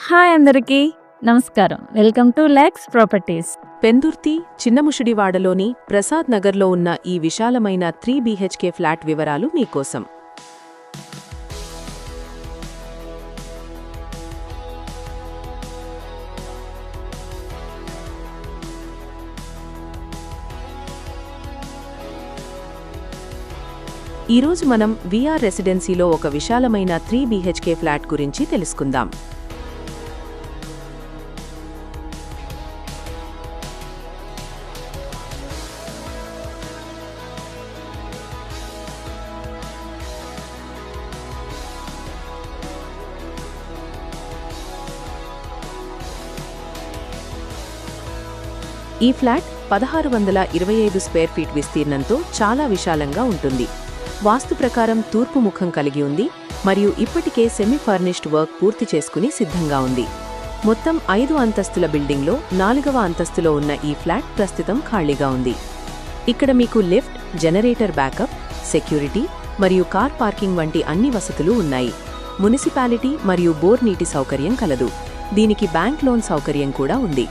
Hi అందరికీ నమస్కారం. Welcome to Lax properties. Pendurthi చిన్నముషిడివాడలోని ప్రసాద్ నగర్లో ఉన్న ఈ విశాలమైన 3 BHK ఫ్లాట్ వివరాలు మీకోసం. ఈరోజు మనం విఆర్ రెసిడెన్సీలో ఒక విశాలమైన 3 BHK ఫ్లాట్ గురించి తెలుసుకుందాం. ఈ ఫ్లాట్ 1625 స్క్వేర్ ఫీట్ విస్తీర్ణంతో చాలా విశాలంగా ఉంటుంది. వాస్తు ప్రకారం తూర్పు ముఖం కలిగి ఉంది మరియు ఇప్పటికే సెమీ ఫర్నిష్డ్ వర్క్ పూర్తి చేసుకుని సిద్ధంగా ఉంది. మొత్తం 5 అంతస్తుల బిల్డింగ్లో 4వ అంతస్తులో ఉన్న ఈ ఫ్లాట్ ప్రస్తుతం ఖాళీగా ఉంది. ఇక్కడ మీకు లిఫ్ట్, జనరేటర్ బ్యాకప్, సెక్యూరిటీ మరియు కార్ పార్కింగ్ వంటి అన్ని వసతులు ఉన్నాయి. మున్సిపాలిటీ మరియు బోర్ నీటి సౌకర్యం కలదు. దీనికి బ్యాంక్ లోన్ సౌకర్యం కూడా ఉంది.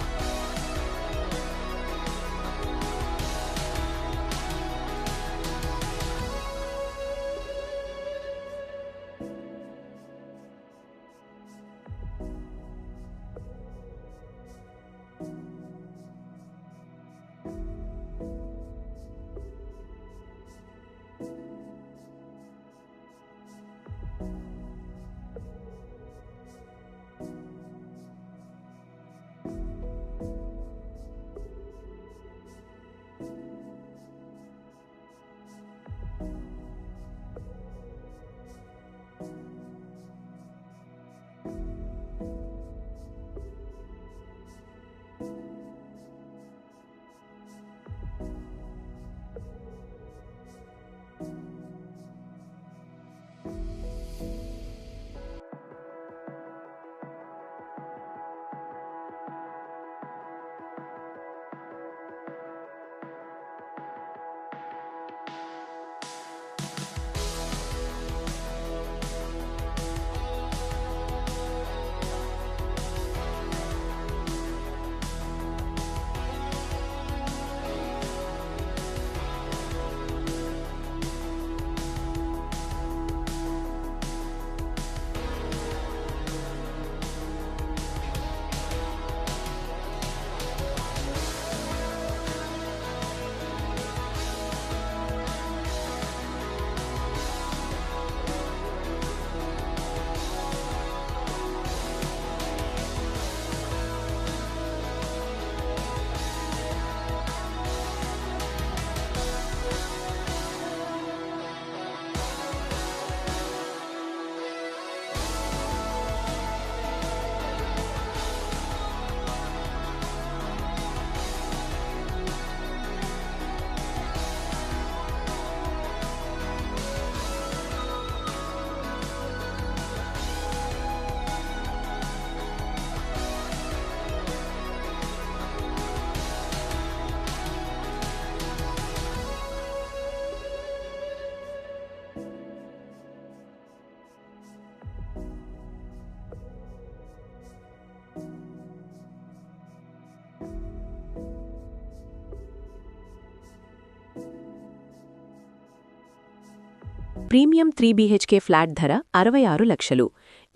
ప్రీమియం 3 BHK ఫ్లాట్ ధర 66 లక్షలు.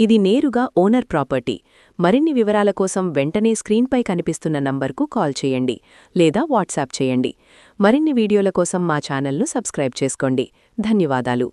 ఇది నేరుగా ఓనర్ ప్రాపర్టీ. మరిన్ని వివరాల కోసం వెంటనే స్క్రీన్పై కనిపిస్తున్న నంబర్కు కాల్ చేయండి లేదా వాట్సాప్ చేయండి. మరిన్ని వీడియోల కోసం మా ఛానల్ను సబ్స్క్రైబ్ చేసుకోండి. ధన్యవాదాలు.